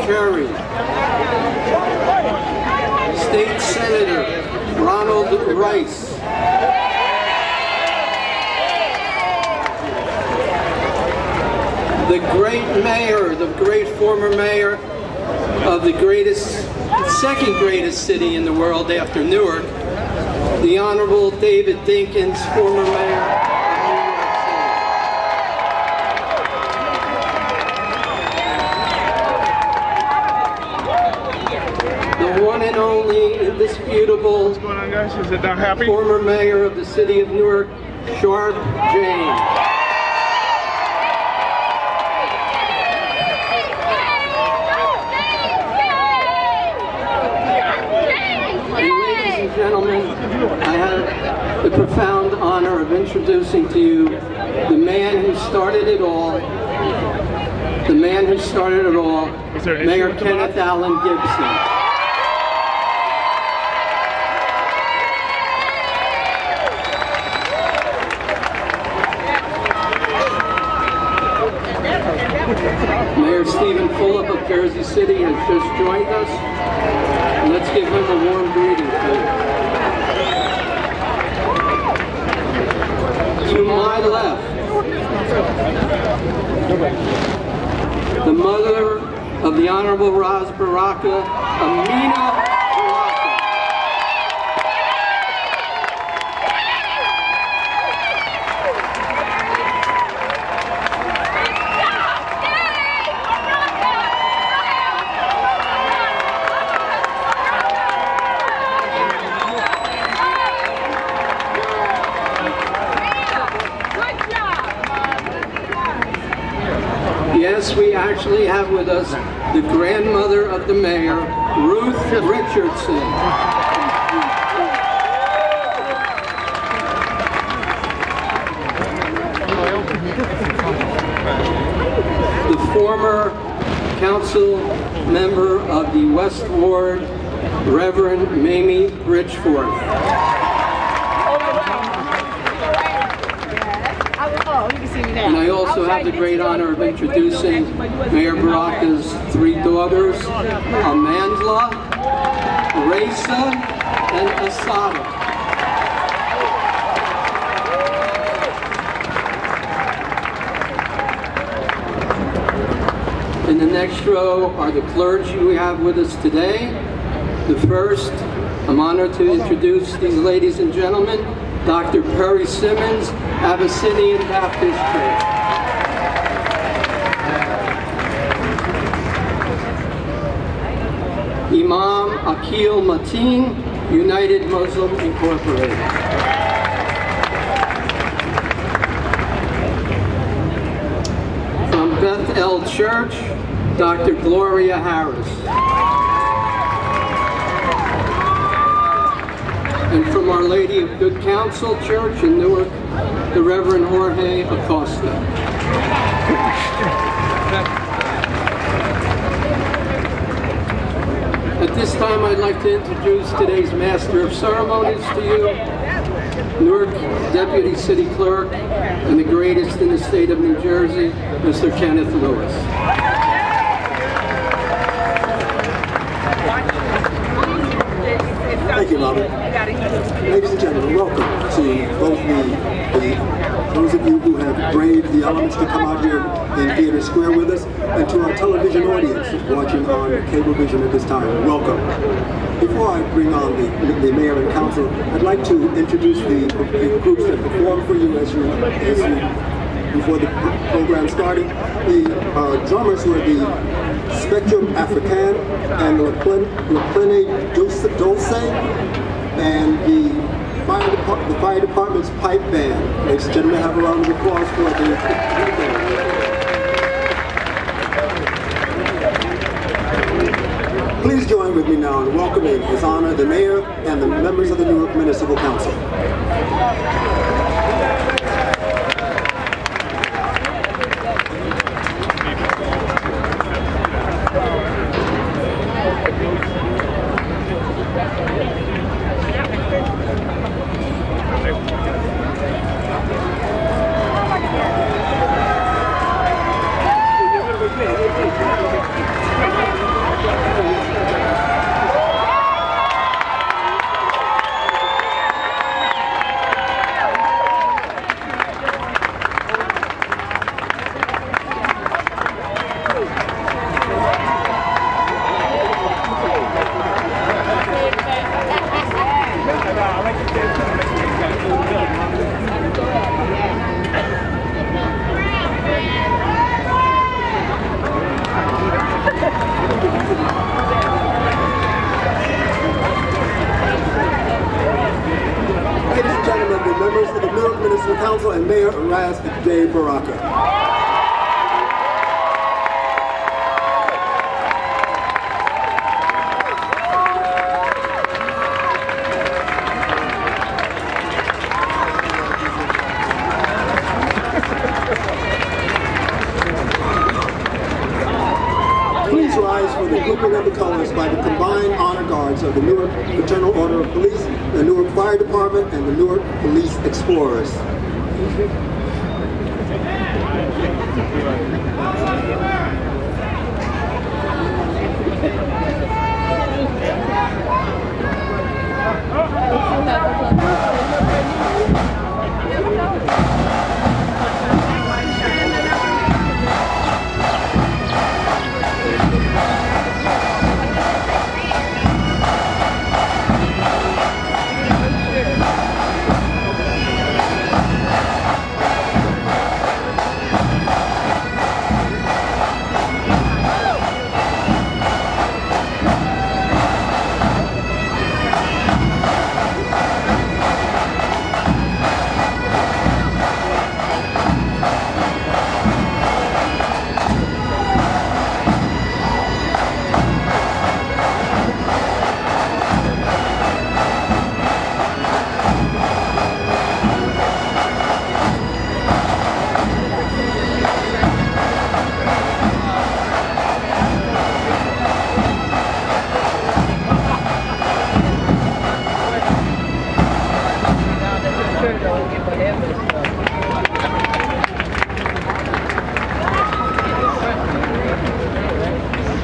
Curry, State Senator Ronald Rice, the great mayor, the great former mayor of the second greatest city in the world after Newark, the Honorable David Dinkins, former mayor of New York City. The one and only indisputable What's going on, guys? Is it not happy? Former mayor of the city of Newark, Ras J. Gentlemen, I have the profound honor of introducing to you the man who started it all, Mayor Kenneth Allen Gibson. Mayor Stephen Fulop of Jersey City has just joined us. Let's give him a warm greeting, please. To my left, the mother of the Honorable Ras Baraka, Amina Baraka. Yes, we actually have with us the grandmother of the mayor, Ruth Richardson. The former council member of the West Ward, Reverend Mamie Bridgeforth. And I also have the great honor of introducing Mayor Baraka's three daughters, Amandla, Raisa, and Asada. In the next row are the clergy we have with us today. The first, I'm honored to introduce these ladies and gentlemen, Dr. Perry Simmons, Abyssinian Baptist Church. Imam Akil Mateen, United Muslim Incorporated. From Beth El Church, Dr. Gloria Harris. And from Our Lady of Good Counsel Church in Newark, the Reverend Jorge Acosta. At this time, I'd like to introduce today's Master of Ceremonies to you, Newark Deputy City Clerk, and the greatest in the state of New Jersey, Mr. Kenneth Lewis. Thank you, Robert. Ladies and gentlemen, welcome to both those of you who have braved the elements to come out here in Theater Square with us, and to our television audience watching on Cablevision at this time. Welcome. Before I bring on the mayor and council, I'd like to introduce the groups that performed for you before the program started. The drummers were the Spectrum African and Le Plein Dulce, and the fire department's pipe band. Ladies and gentlemen, have a round of applause for the Please join with me now in welcoming His Honor the Mayor and the members of the Newark Municipal Council. Ladies and gentlemen, the members of the Newark Municipal Council and Mayor Ras J. Baraka. Please rise for the grouping of the colors by the combined honor guards of the Newark Fraternal Order of Police, the Newark Fire Department, and the Newark Police Explorers.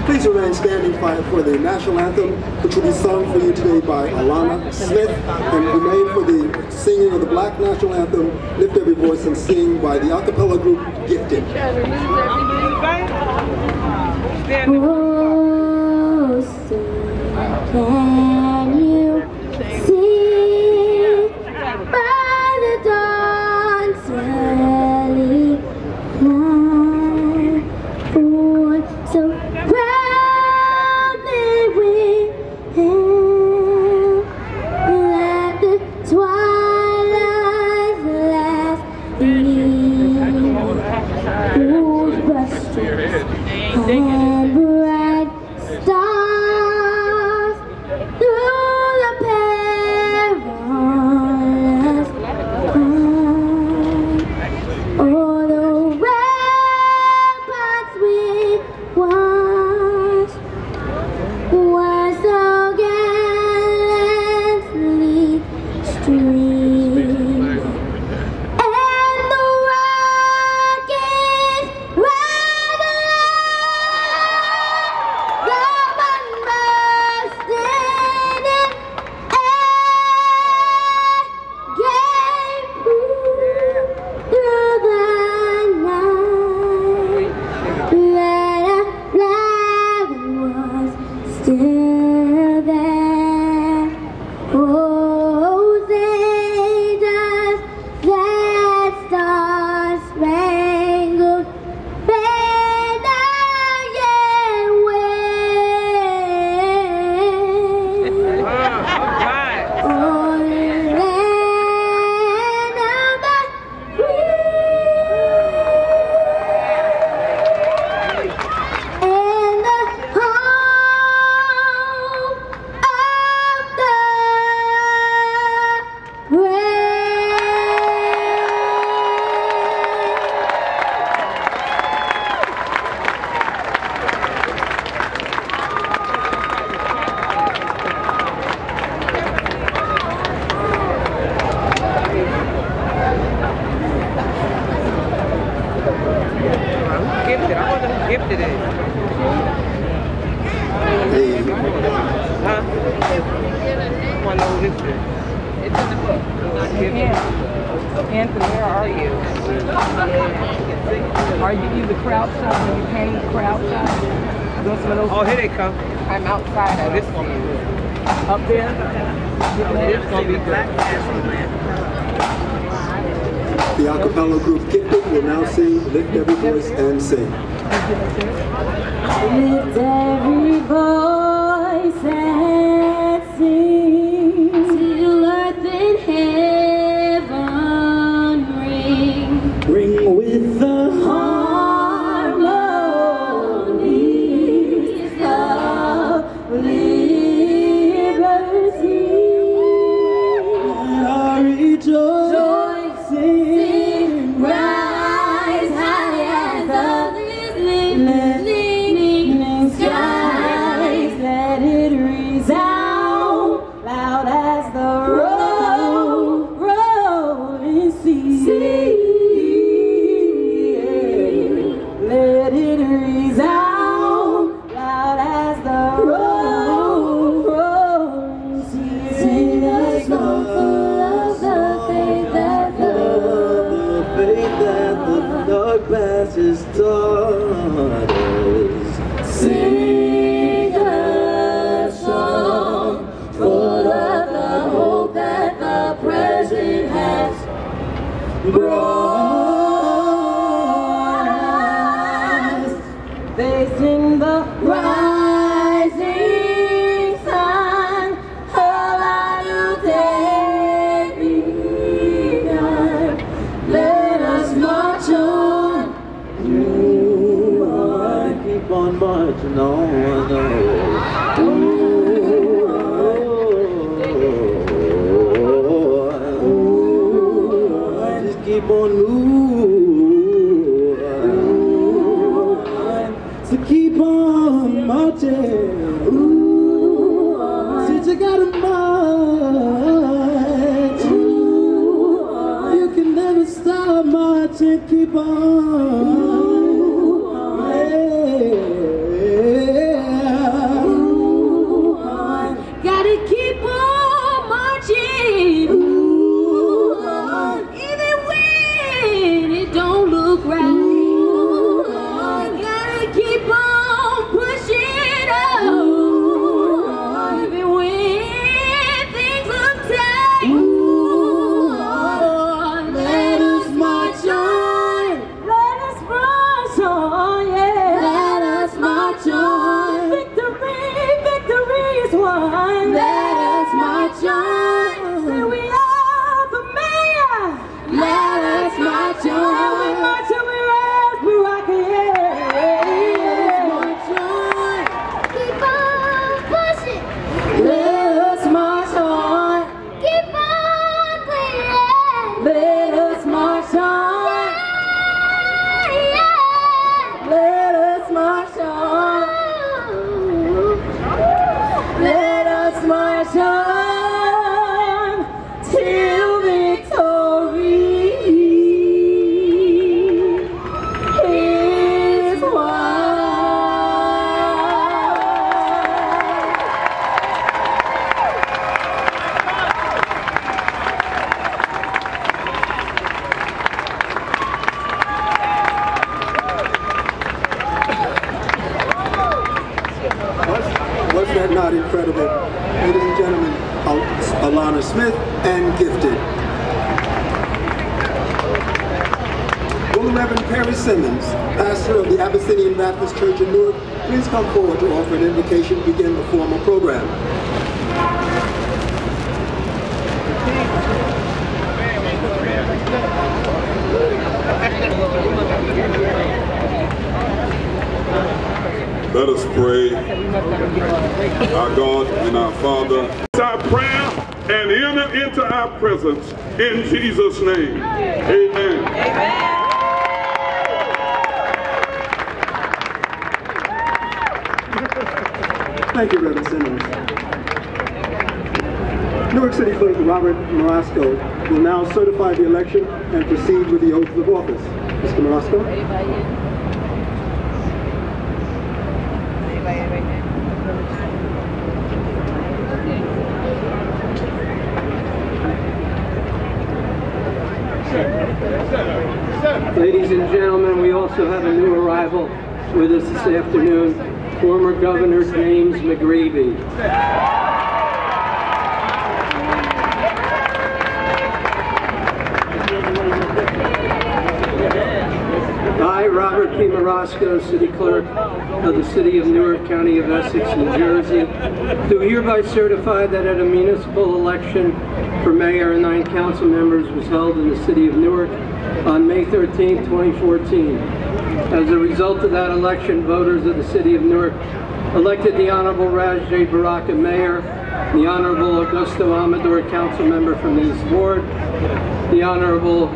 Please remain standing for the national anthem, which will be sung for you today by Alana Smith, and remain for the singing of the Black National Anthem, Lift Every Voice and Sing by the a cappella group Gifted. Oh, sing, can you see by the dawn's early light, for so proudly we hailed, let the twilight's last gleam, whose brushstrokes and bright stars through the perilous fight. Oh, the ramparts we watched were so gallantly streamed, and the rockets rattled Anthony, where are you? Are you either crowd shot when you came crowd shot? Oh, here they come. I'm outside. Oh, this one. Up there? It's going to be black. The a cappella group Gifted will now sing Lift Every Voice and Sing. Lift every voice and sing till earth and heaven ring. Ring with the harmonies of liberty. and I rejoice. Sing, rise high as the listening skies. Let it resound loud as the rolling sea. Let it resound loud as the rolling sea. Sing a song full of the faith that The faith that the dark past has taught us. Sing a song full of the hope that the present has brought us. Facing the rising sun, a light day begun. Let us march on. Keep on marching on. Just keep on moving. So keep on marching. Since you gotta march, you can never stop marching. Keep on. Gotta keep on marching, even when it don't look right. Gotta keep on pushing on, even when things look tight. Let us march on, let us march on, yeah. Let us march on. Victory, victory is won. Let us march on. Say we are the mayor. Let us march on. We march and we rise, Baraka, yeah. Let us march on. Keep on pushing. Let us march on. Keep on playing. Let us march on. Let us march on. Let us march on till victory is won. Was that not incredible? Ladies and gentlemen, Alana Smith and Gifted. Will the Reverend Perry Simmons, pastor of the Abyssinian Baptist Church in Newark, please come forward to offer an invocation to begin the formal program. Let us pray. Our God and our Father, it's our prayer and enter into our presence in Jesus' name. Amen. Thank you, Reverend Simmons. Newark City Clerk Robert Marasco will now certify the election and proceed with the oath of office. Mr. Marasco? Anybody right now? also have a new arrival with us this afternoon, former Governor James McGreevey. I, Robert P. Marasco, City Clerk of the City of Newark, County of Essex, New Jersey, do hereby certify that at a municipal election for mayor and 9 council members was held in the City of Newark on May 13, 2014. As a result of that election, voters of the City of Newark elected the Honorable Ras J. Baraka, Mayor, the Honorable Augusto Amador, Council Member from the East Ward, the Honorable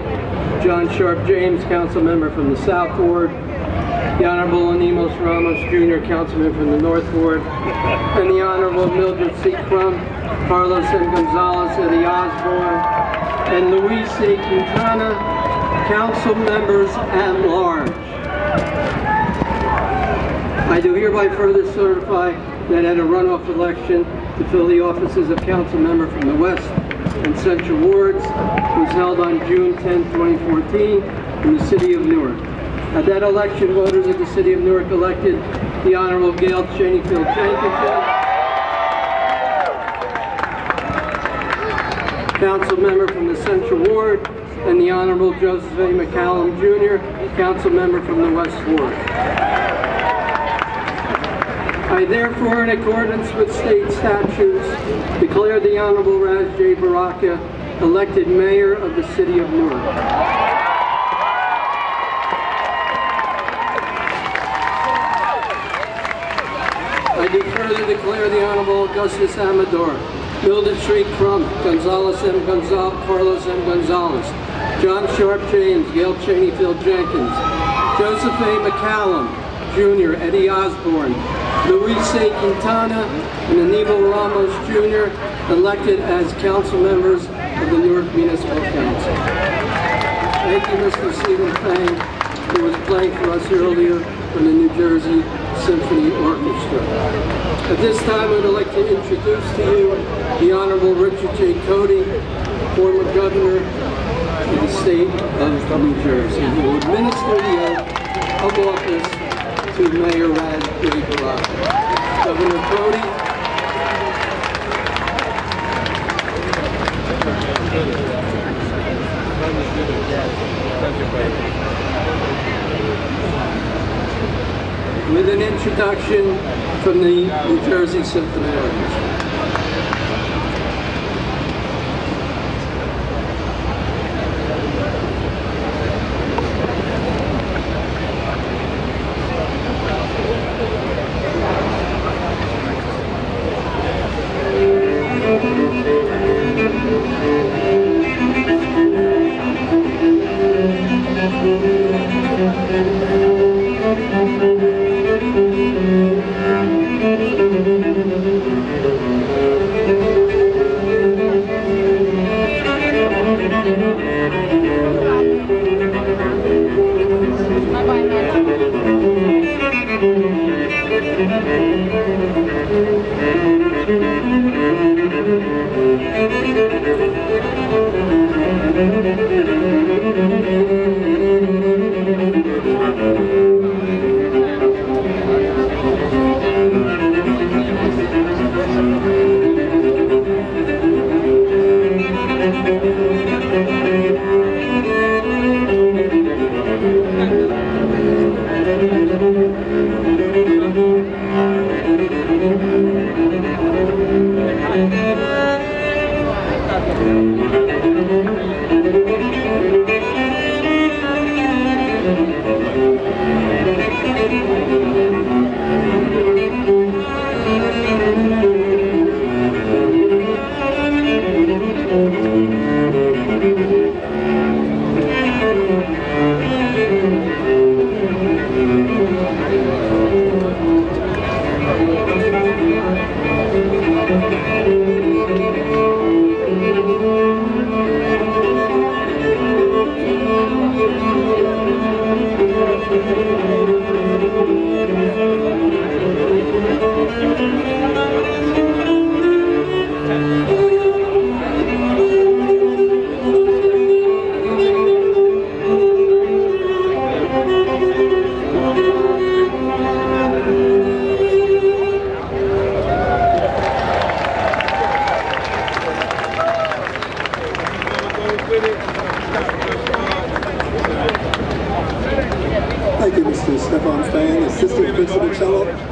John Sharp James, Council Member from the South Ward, the Honorable Animos Ramos Jr., Councilman from the North Ward, and the Honorable Mildred C. Crum, Carlos M. Gonzalez, Eddie Osborne, and Luis A. Quintana, Council Members at Large. I do hereby further certify that at a runoff election to fill the offices of Council Member from the West and Central Wards was held on June 10, 2014 in the City of Newark. At that election, voters of the City of Newark elected the Honorable Gail Cheneyfield Jenkins, Council Member from the Central Ward, and the Honorable Joseph A. McCallum Jr., Council Member from the West Ward. I therefore, in accordance with state statutes, declare the Honorable Ras J. Baraka elected Mayor of the City of Newark. I do further declare the Honorable Augustus Amador, Mildred Street Crump, Gonzalez M. Carlos M. Gonzalez, John Sharp James, Gail Cheneyfield Jenkins, Joseph A. McCallum Jr., Eddie Osborne, Luis A. Quintana, and Aníbal Ramos Jr. elected as council members of the Newark Municipal Council. Thank you, Mr. Stephen Payne, who was playing for us earlier from the New Jersey Symphony Orchestra. At this time, I would like to introduce to you the Honorable Richard J. Cody, former governor of the state of New Jersey, who will administer the oath of office to Mayor Ras J. Baraka. Governor Cody. With an introduction from the New Jersey Symphony Orchestra.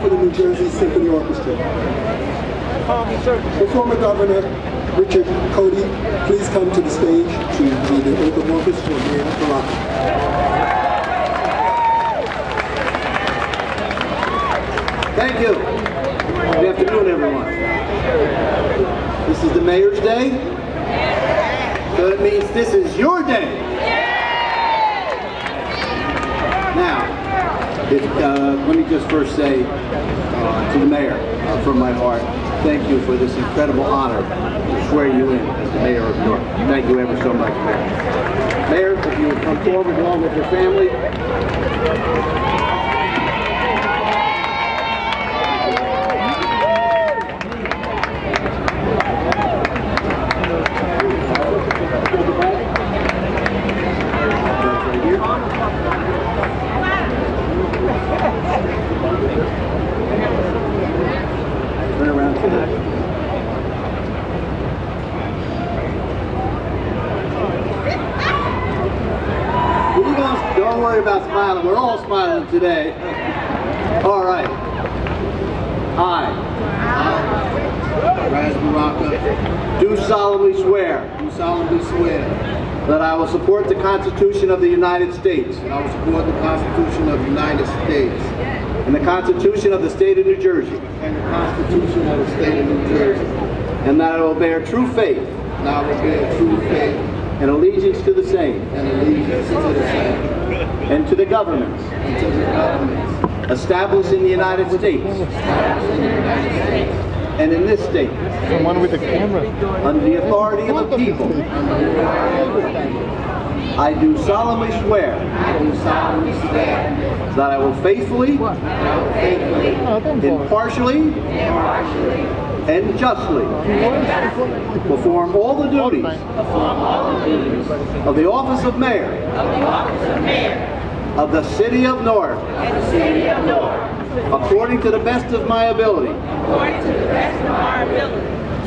for the New Jersey Symphony Orchestra. The former Governor, Richard Cody, please come to the stage to read the oath of office for Mayor Baraka. Thank you. Good afternoon, everyone. This is the Mayor's Day, so it means this is your day. Now, let me just first say to the Mayor, from my heart, thank you for this incredible honor to swear you in as the Mayor of Newark. Thank you ever so much, Mayor. Mayor, if you would come forward along with your family. Turn around to that. Don't worry about smiling. We're all smiling today. All right. I, Ras Baraka, do solemnly swear that I will support the Constitution of the United States. And I will support the Constitution of the United States. And the Constitution of the State of New Jersey. And the Constitution of the State of New Jersey. And that I will bear true faith. And I will bear true faith. And allegiance to the same. And allegiance to the same. And to the governments. And to the governments. Established in the United States. Established in the United States. And in this state. The one with the camera. Under the authority of the people. I do solemnly swear. That I will faithfully. Impartially. And justly perform all the duties of the office of mayor of the city of Newark according to the best of my ability.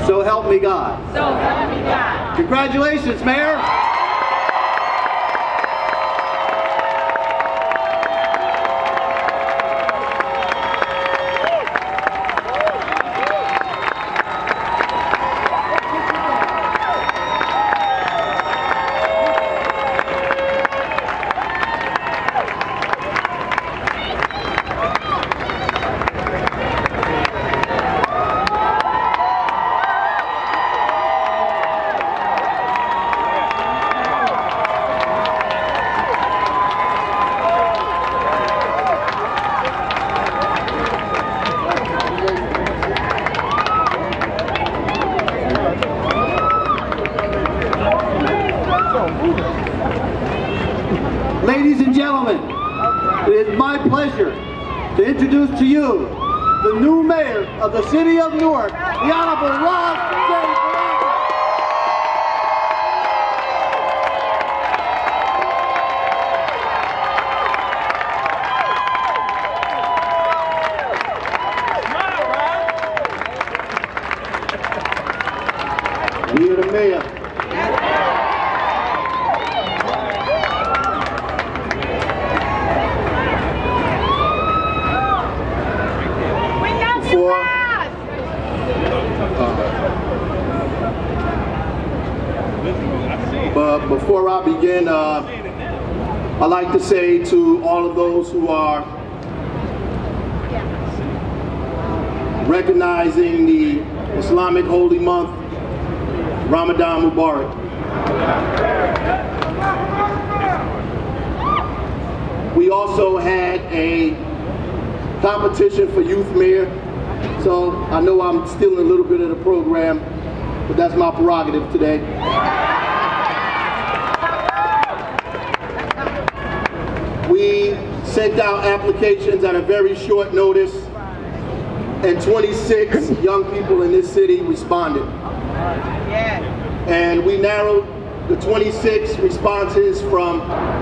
So help me God. Congratulations, Mayor. Ladies and gentlemen, it is my pleasure to introduce to you the new mayor of the city of Newark, the Honorable Ras J. Baraka. You're the mayor. But before I begin, I'd like to say to all of those who are recognizing the Islamic holy month, Ramadan Mubarak. We also had a competition for youth mayor, so I know I'm stealing a little bit of the program, but that's my prerogative today. We sent out applications at a very short notice, and 26 young people in this city responded. And we narrowed the 26 responses from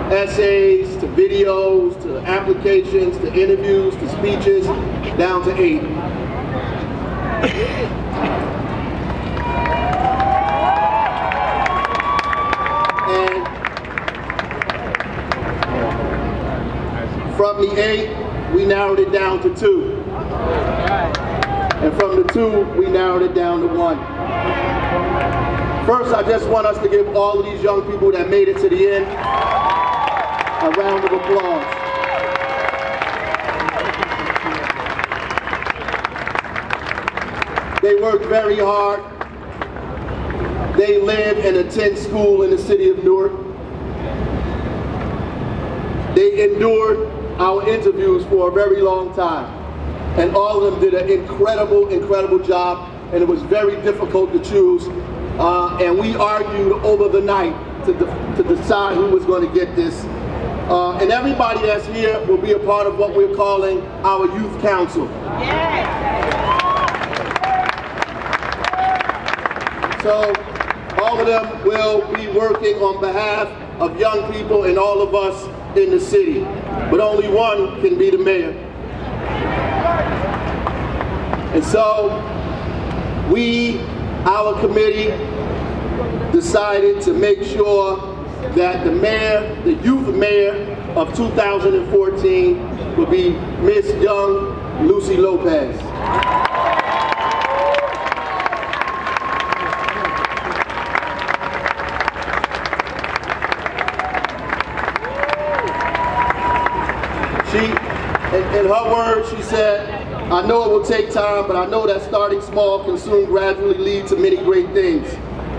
essays to videos to applications to interviews to speeches down to 8. And from the 8, we narrowed it down to 2. And from the 2, we narrowed it down to 1. First, I just want us to give all of these young people that made it to the end a round of applause. They worked very hard. They live and attend school in the city of Newark. They endured our interviews for a very long time. And all of them did an incredible, incredible job. And it was very difficult to choose. And we argued over the night to decide who was going to get this. And everybody that's here will be a part of what we're calling our youth council. Yeah. So all of them will be working on behalf of young people and all of us in the city. But only one can be the mayor. And so we, our committee, decided to make sure that the mayor, the youth mayor of 2014 would be Miss Young Lucy Lopez. In her words, she said, "I know it will take time, but I know that starting small can soon gradually lead to many great things.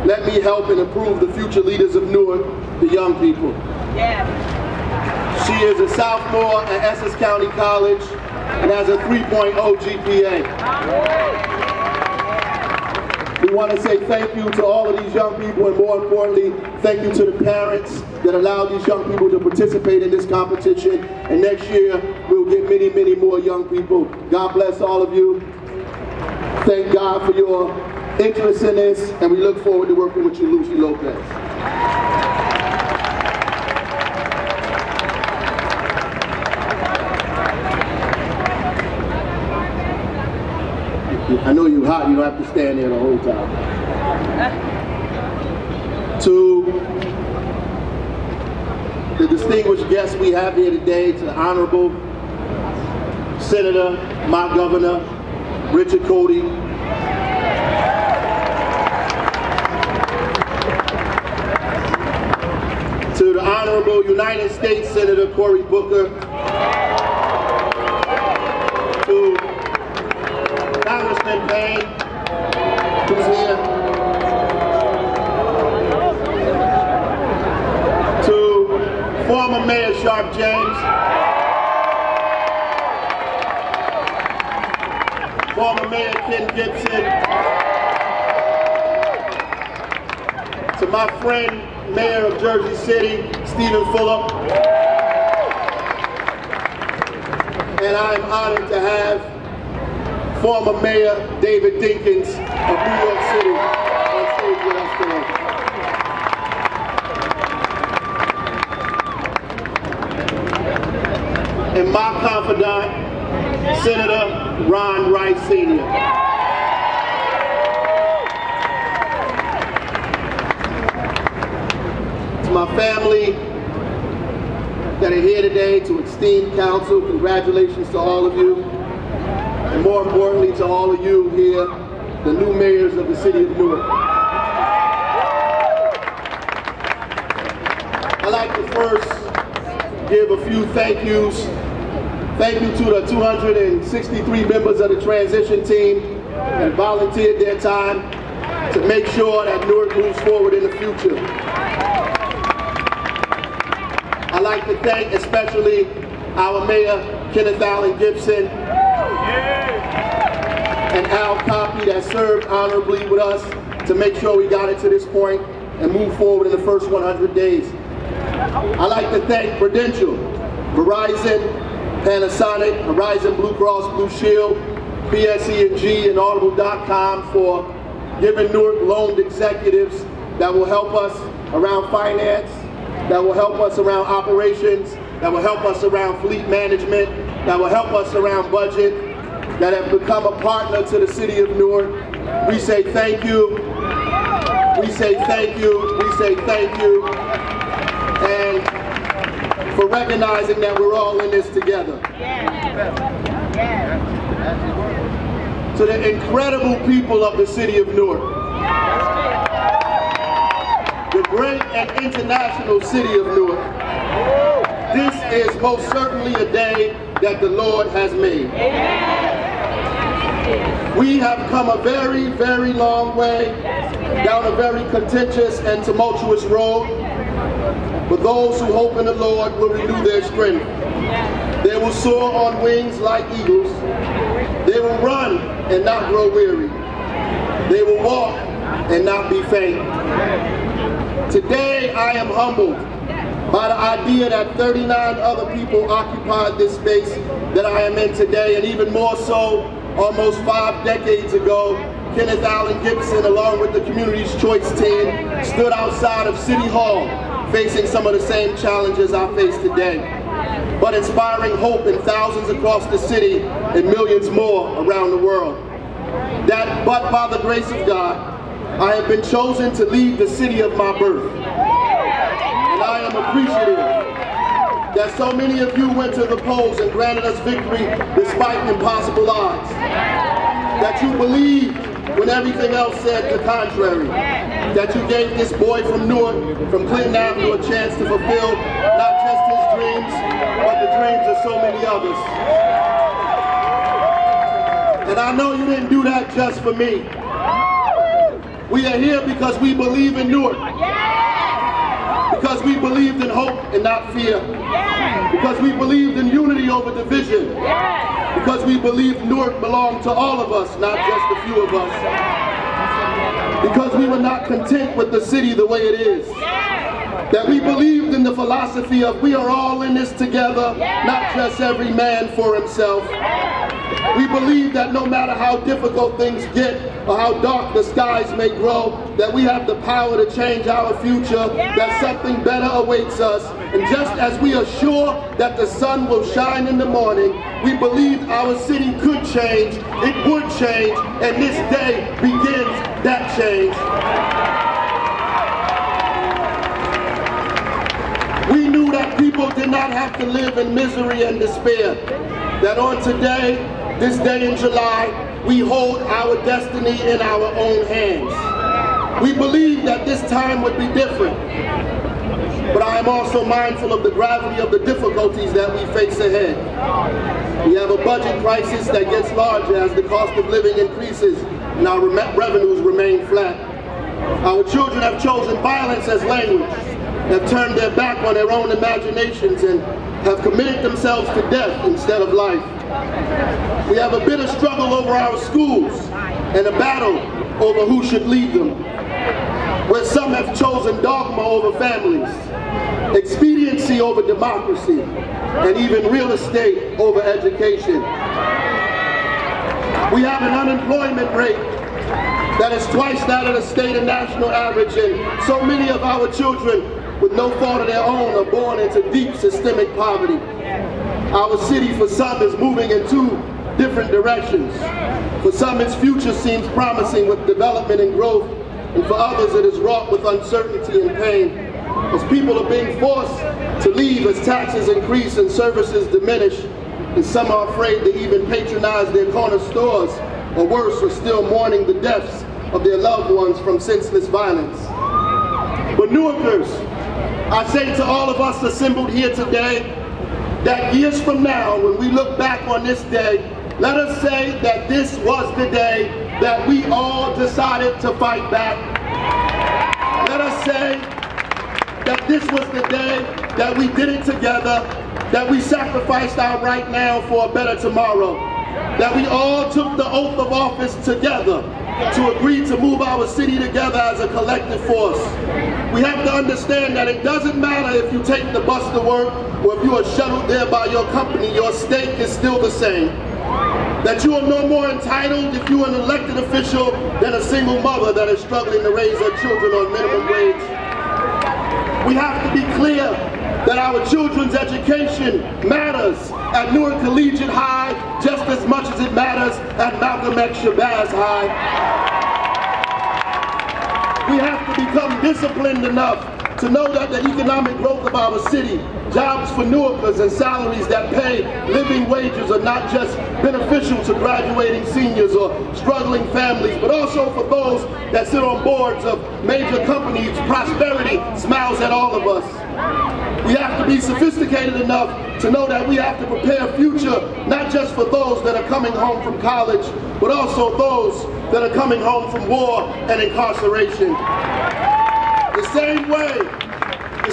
Let me help and improve the future leaders of Newark, the young people." Yeah. She is a sophomore at Essex County College and has a 3.0 GPA. We want to say thank you to all of these young people, and more importantly, thank you to the parents that allowed these young people to participate in this competition. And next year, we'll get many, many more young people. God bless all of you. Thank God for your interest in this, and we look forward to working with you, Lucy Lopez. I know you're hot, you don't have to stand there the whole time. To the distinguished guests we have here today, to the Honorable Senator, my Governor, Richard Cody. To the Honorable United States Senator Cory Booker. To Congressman Payne, who's here. To former Mayor Sharp James. Former Mayor Ken Gibson. To my friend, Mayor of Jersey City, Stephen Fulop. And I'm honored to have former Mayor David Dinkins of New York City on stage with us today. And my confidant, Senator Ron Rice Sr. To my family that are here today, to esteemed council, congratulations to all of you. And more importantly, to all of you here, the new mayors of the city of Newark. I'd like to first give a few thank yous. Thank you to the 263 members of the transition team that volunteered their time to make sure that Newark moves forward in the future. I'd like to thank especially our Mayor, Kenneth Allen Gibson, and Al Coffey that served honorably with us to make sure we got it to this point and move forward in the first 100 days. I'd like to thank Prudential, Verizon, Panasonic, Horizon Blue Cross Blue Shield, PSE&G, and Audible.com for giving Newark loaned executives that will help us around finance, that will help us around operations, that will help us around fleet management, that will help us around budget, that have become a partner to the city of Newark. We say thank you. We say thank you. We say thank you. And for recognizing that we're all in this together. Yeah. Yeah. to the incredible people of the city of Newark, the great and international city of Newark. This is most certainly a day that the Lord has made. We have come a very, very long way down a very contentious and tumultuous road, but those who hope in the Lord will renew their strength. They will soar on wings like eagles. They will run and not grow weary. They will walk and not be faint. Today I am humbled by the idea that 39 other people occupied this space that I am in today, and even more so, almost 5 decades ago, Kenneth Allen Gibson, along with the Community's Choice team, stood outside of City Hall facing some of the same challenges I face today, but inspiring hope in thousands across the city and millions more around the world. But by the grace of God, I have been chosen to lead the city of my birth. And I am appreciative that so many of you went to the polls and granted us victory despite impossible odds. That you believed when everything else said the contrary. That you gave this boy from Newark, from Clinton Avenue, a chance to fulfill not just his dreams, but the dreams of so many others. And I know you didn't do that just for me. We are here because we believe in Newark. Because we believed in hope and not fear. Because we believed in unity over division. Because we believed Newark belonged to all of us, not just a few of us. Because we were not content with the city the way it is. That we believed in the philosophy of we are all in this together, not just every man for himself. We believe that no matter how difficult things get or how dark the skies may grow, that we have the power to change our future, that something better awaits us. And just as we are sure that the sun will shine in the morning, we believe our city could change, it would change, and this day begins that change. We knew that people did not have to live in misery and despair, that on today, this day in July, we hold our destiny in our own hands. We believe that this time would be different, but I am also mindful of the gravity of the difficulties that we face ahead. We have a budget crisis that gets larger as the cost of living increases and our revenues remain flat. Our children have chosen violence as language, have turned their back on their own imaginations, and have committed themselves to death instead of life. We have a bitter struggle over our schools and a battle over who should lead them, where some have chosen dogma over families, expediency over democracy, and even real estate over education. We have an unemployment rate that is twice that of the state and national average, and so many of our children with no fault of their own are born into deep systemic poverty. Our city, for some, is moving in 2 different directions. For some, its future seems promising with development and growth, and for others it is wrought with uncertainty and pain. As people are being forced to leave as taxes increase and services diminish, and some are afraid to even patronize their corner stores, or worse, are still mourning the deaths of their loved ones from senseless violence. But Newarkers, I say to all of us assembled here today, that years from now, when we look back on this day, let us say that this was the day that we all decided to fight back. Let us say that this was the day that we did it together, that we sacrificed our right now for a better tomorrow, that we all took the oath of office together to agree to move our city together as a collective force. We have to understand that it doesn't matter if you take the bus to work or if you are shuttled there by your company, your stake is still the same. That you are no more entitled if you are an elected official than a single mother that is struggling to raise her children on minimum wage. We have to be clear that our children's education matters at Newark Collegiate High just as much as it matters at Malcolm X Shabazz High. We have to become disciplined enough to know that the economic growth of our city, jobs for Newarkers and salaries that pay living wages are not just beneficial to graduating seniors or struggling families, but also for those that sit on boards of major companies. Prosperity smiles at all of us. We have to be sophisticated enough to know that we have to prepare a future not just for those that are coming home from college, but also those that are coming home from war and incarceration. The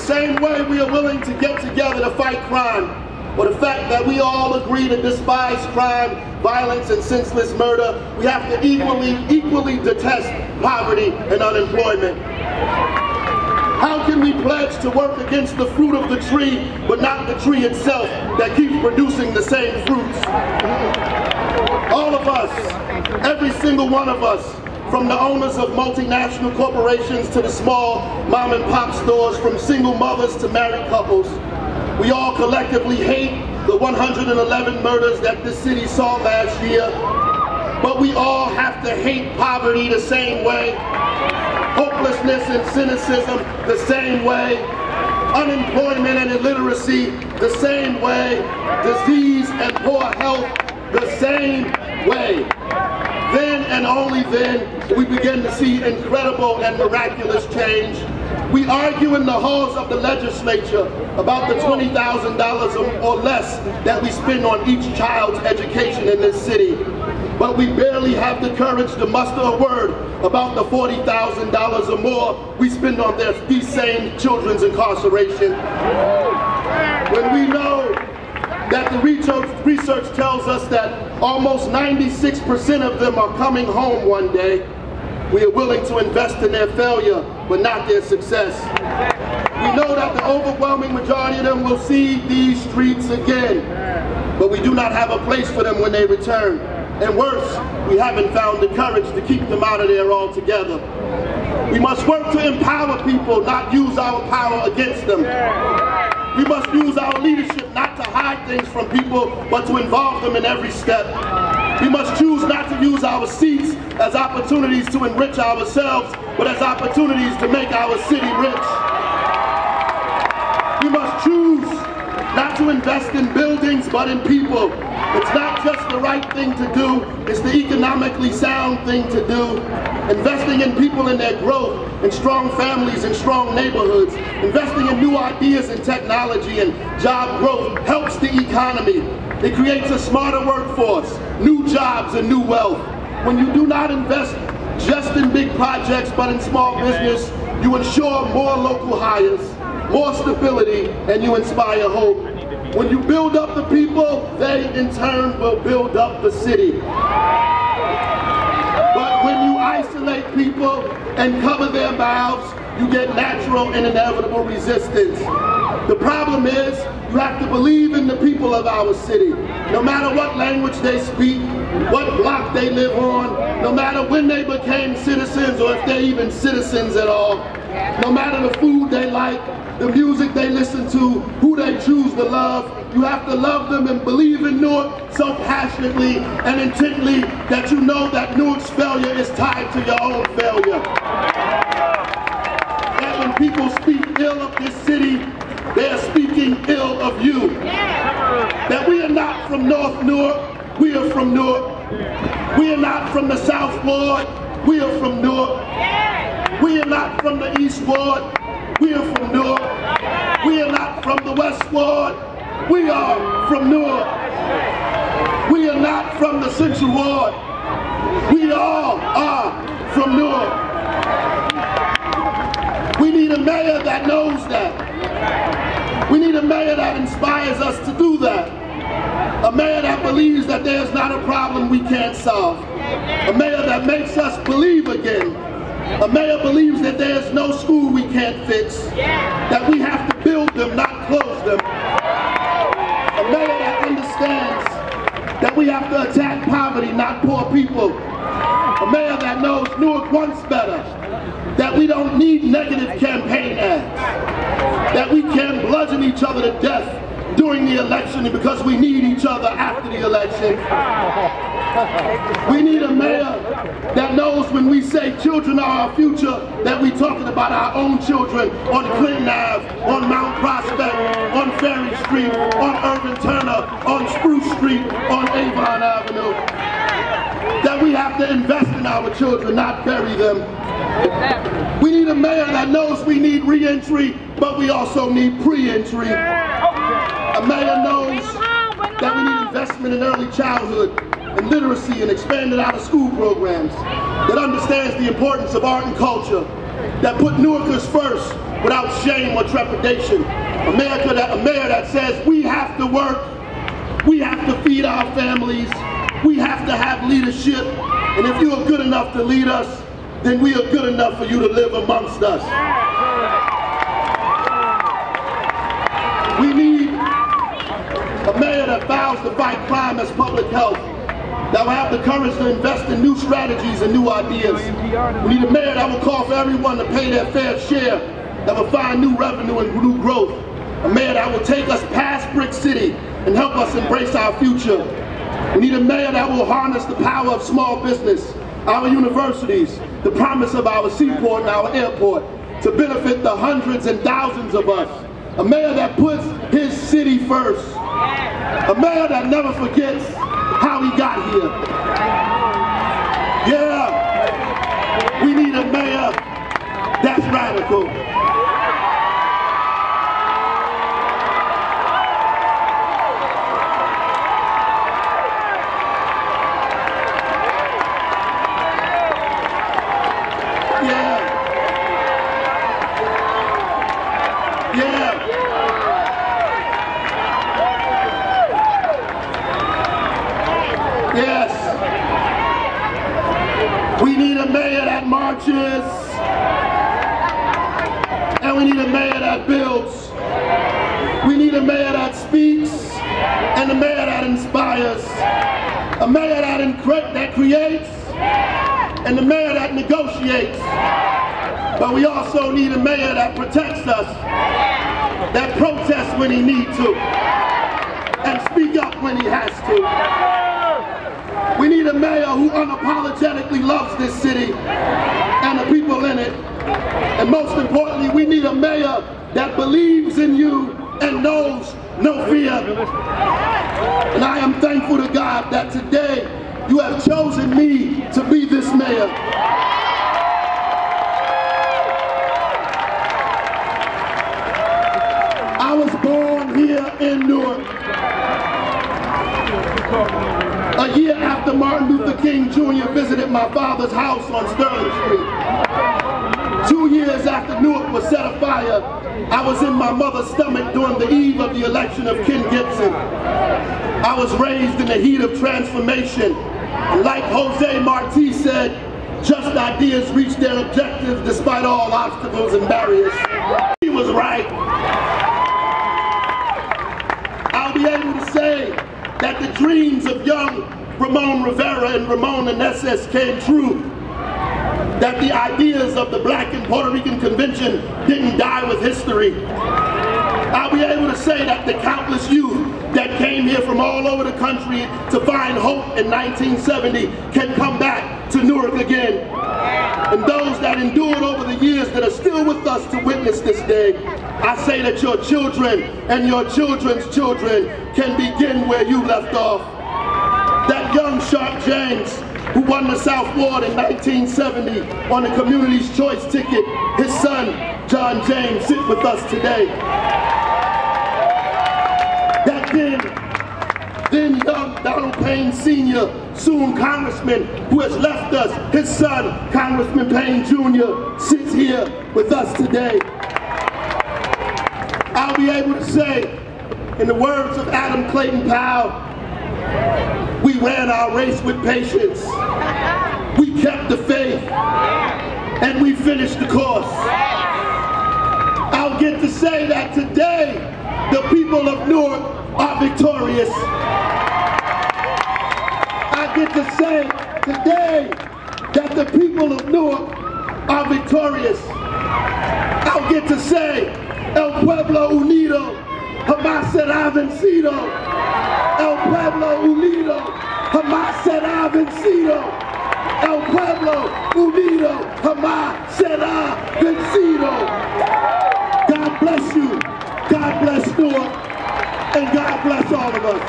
same way we are willing to get together to fight crime, or the fact that we all agree to despise crime, violence, and senseless murder, we have to equally detest poverty and unemployment. How can we pledge to work against the fruit of the tree, but not the tree itself that keeps producing the same fruits? All of us, every single one of us, from the owners of multinational corporations to the small mom and pop stores, from single mothers to married couples, we all collectively hate the 111 murders that this city saw last year, but we all have to hate poverty the same way, hopelessness and cynicism the same way, unemployment and illiteracy the same way, disease and poor health the same way. Then and only then we begin to see incredible and miraculous change. We argue in the halls of the legislature about the $20,000 or less that we spend on each child's education in this city, but we barely have the courage to muster a word about the $40,000 or more we spend on these same children's incarceration. When we know that the research tells us that almost 96% of them are coming home one day, we are willing to invest in their failure, but not their success. We know that the overwhelming majority of them will see these streets again, but we do not have a place for them when they return. And worse, we haven't found the courage to keep them out of there altogether. We must work to empower people, not use our power against them. We must use our leadership not to hide things from people, but to involve them in every step. We must choose not to use our seats as opportunities to enrich ourselves, but as opportunities to make our city rich. We must choose not to invest in buildings, but in people. It's not just the right thing to do, it's the economically sound thing to do. Investing in people and their growth, in strong families and strong neighborhoods, investing in new ideas and technology and job growth helps the economy. It creates a smarter workforce, new jobs and new wealth. When you do not invest just in big projects but in small business, you ensure more local hires, more stability, and you inspire hope. When you build up the people, they in turn will build up the city. But when you isolate people and cover their mouths, you get natural and inevitable resistance. The problem is, you have to believe in the people of our city. No matter what language they speak, what block they live on, no matter when they became citizens or if they're even citizens at all, no matter the food they like, the music they listen to, who they choose to love, you have to love them and believe in Newark so passionately and intently that you know that Newark's failure is tied to your own failure. That when people speak ill of this city, they are speaking ill of you. That we are not from North Newark, we are from Newark. We are not from the South Ward, we are from Newark. We are not from the East Ward, we are from Newark. We are not from the West Ward, we are from Newark. We are not from the Central Ward, we all are from Newark. We need a mayor that knows that. We need a mayor that inspires us to do that. A mayor that believes that there's not a problem we can't solve. A mayor that makes us believe again. A mayor believes that there's no school we can't fix. That we have to build them, not close them. A mayor that understands that we have to attack poverty, not poor people. A mayor that knows Newark wants better. That we don't need negative campaign ads. That we can bludgeon each other to death during the election because we need each other after the election. We need a mayor that knows when we say children are our future, that we're talking about our own children on Clinton Ave, on Mount Prospect, on Ferry Street, on Irvin Turner, on Spruce Street, on Avon Avenue. That we have to invest in our children, not bury them. We need a mayor that knows we need re-entry, but we also need pre-entry. A mayor knows that we need investment in early childhood and literacy and expanded out-of-school programs, that understands the importance of art and culture, that put Newarkers first without shame or trepidation. A mayor that says we have to work, we have to feed our families, we have to have leadership, and if you are good enough to lead us, then we are good enough for you to live amongst us. We need a mayor that vows to fight crime as public health, that will have the courage to invest in new strategies and new ideas. We need a mayor that will call for everyone to pay their fair share, that will find new revenue and new growth. A mayor that will take us past Brick City and help us embrace our future. We need a mayor that will harness the power of small business, our universities, the promise of our seaport and our airport, to benefit the hundreds and thousands of us. A mayor that puts his city first. A mayor that never forgets how he got here. Yeah, we need a mayor that's radical. And we need a mayor that builds. We need a mayor that speaks and a mayor that inspires. A mayor that creates and a mayor that negotiates. But we also need a mayor that protects us, that protests when he needs to, and speak up when he has to. We need a mayor who unapologetically loves this city and the people in it. And most importantly, we need a mayor that believes in you and knows no fear. And I am thankful to God that today you have chosen me to be this mayor. I was born here in Newark. A year after Martin Luther King Jr. visited my father's house on Sterling Street. 2 years after Newark was set afire, I was in my mother's stomach during the eve of the election of Ken Gibson. I was raised in the heat of transformation, and like Jose Marti said, just ideas reach their objectives despite all obstacles and barriers. He was right. I'll be able to say that the dreams of young Ramon Rivera and Ramon Meneses came true. That the ideas of the Black and Puerto Rican Convention didn't die with history. I'll be able to say that the countless youth that came here from all over the country to find hope in 1970 can come back to Newark again. And those that endured over the years that are still with us to witness this day, I say that your children and your children's children can begin where you left off. That young Sharp James, who won the South Ward in 1970 on the Community's Choice ticket, his son, John James, sit with us today. That then young Donald Payne Sr., soon Congressman, who has left us, his son, Congressman Payne Jr., sits here with us today. I'll be able to say, in the words of Adam Clayton Powell, we ran our race with patience. We kept the faith. And we finished the course. I'll get to say that today, the people of Newark are victorious. I get to say today that the people of Newark are victorious. I'll get to say, El Pueblo Unido jamás será vencido. El Pueblo Unido jamás será vencido. El pueblo unido jamás será vencido. God bless you. God bless Newark. And God bless all of us.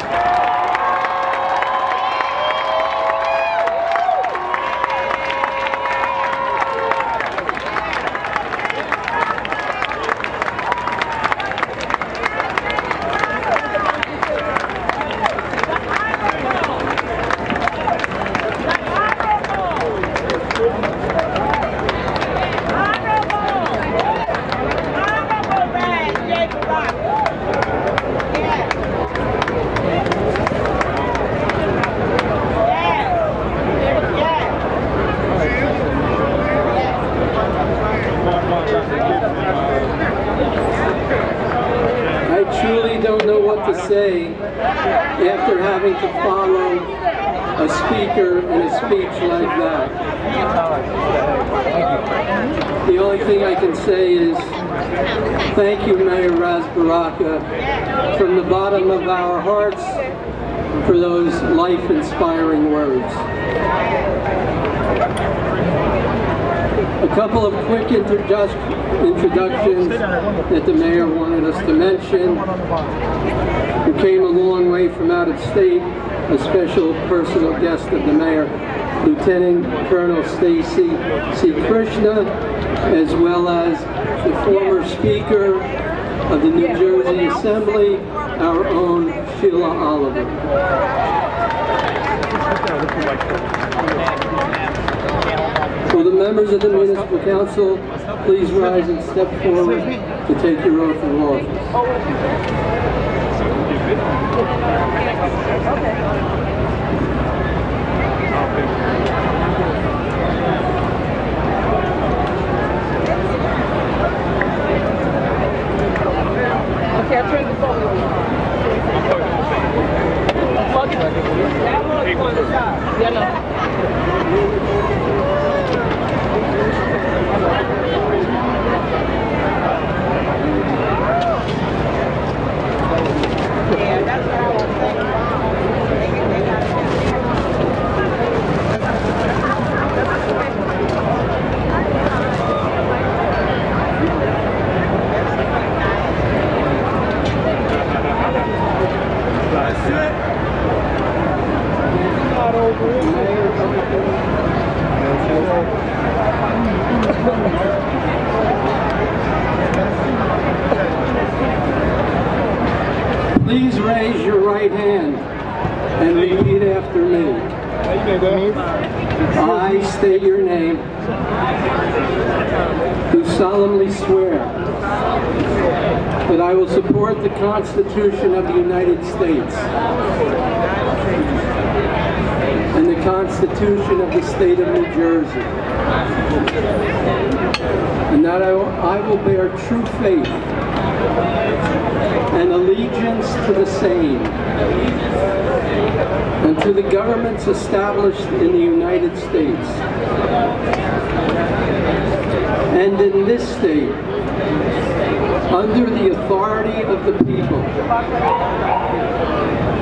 Say, after having to follow a speaker in a speech like that. The only thing I can say is thank you, Mayor Ras Baraka, from the bottom of our hearts for those life-inspiring words. A couple of quick introductions that the mayor wanted us to mention. We came a long way from out of state, a special personal guest of the mayor, Lieutenant Colonel Stacy C. Krishna, as well as the former Speaker of the New Jersey Assembly, our own Sheila Oliver. Will the members of the Municipal Council please rise and step forward to take your oath of office. Okay, I turned the phone over. Yeah, no. Yeah, that's what I was Please raise your right hand and repeat after me. I state your name. Do solemnly swear that I will support the Constitution of the United States and the Constitution of the State of New Jersey, and that I will bear true faith and allegiance to the same and to the governments established in the United States and in this state under the authority of the people.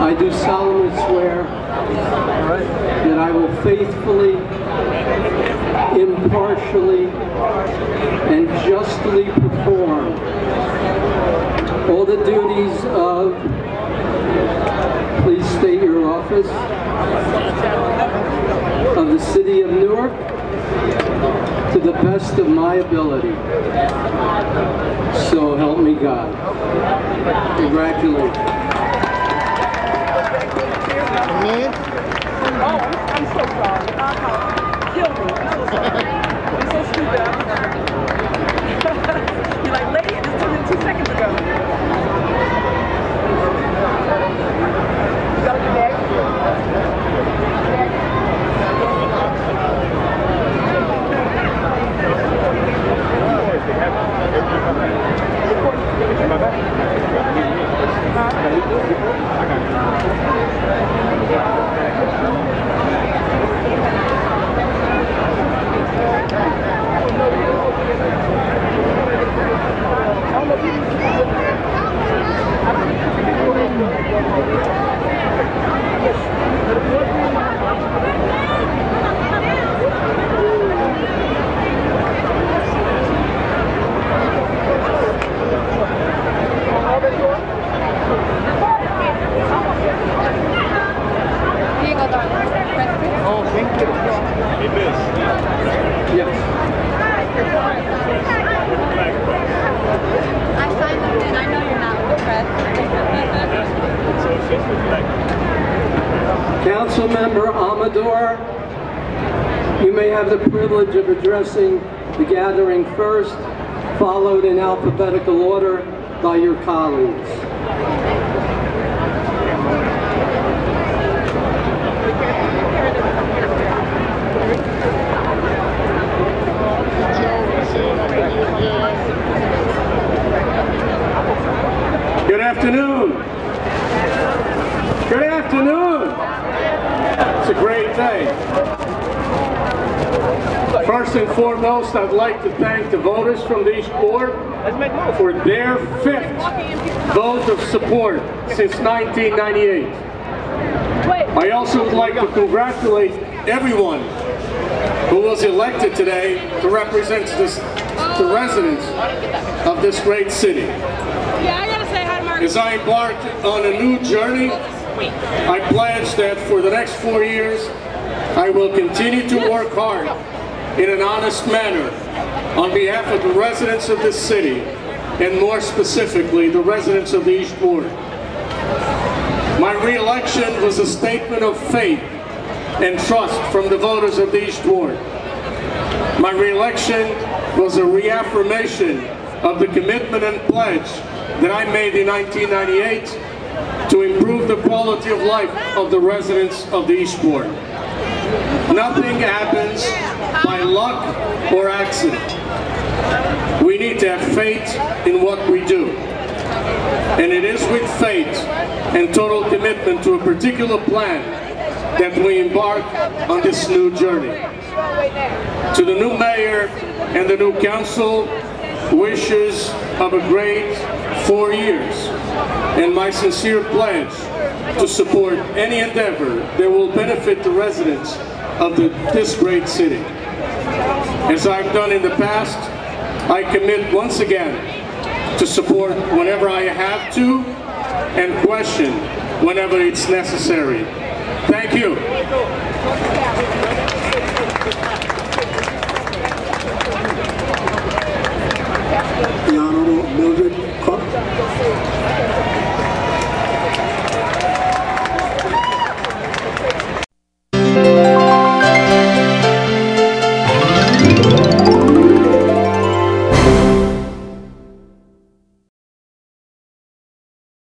I do solemnly swear that I will faithfully, impartially, and justly perform all the duties of, please state your office, of the City of Newark to the best of my ability. So help me God. Congratulations. Oh, I'm so sorry. Kill me. I'm so sorry. I'm so stupid. You're like, lady, it just took me 2 seconds ago. You gotta be back. Yes. I signed up and I know you're not with the press. Council Member Amador, you may have the privilege of addressing the gathering first, followed in alphabetical order by your colleagues. Good afternoon. Good afternoon. It's a great day. First and foremost, I'd like to thank the voters from the East Ward for their 5th vote of support since 1998. I also would like to congratulate everyone who was elected today to represent the residents of this great city. As I embark on a new journey, I pledge that for the next 4 years, I will continue to work hard in an honest manner on behalf of the residents of this city, and more specifically, the residents of the East Ward. My re-election was a statement of faith and trust from the voters of the East Ward. My re-election was a reaffirmation of the commitment and pledge that I made in 1998 to improve the quality of life of the residents of the East Ward. Nothing happens by luck or accident. We need to have faith in what we do. And it is with faith and total commitment to a particular plan that we embark on this new journey. To the new mayor and the new council, wishes of a great 4 years, and my sincere pledge to support any endeavor that will benefit the residents of this great city. As I've done in the past, I commit once again to support whenever I have to and question whenever it's necessary. Thank you.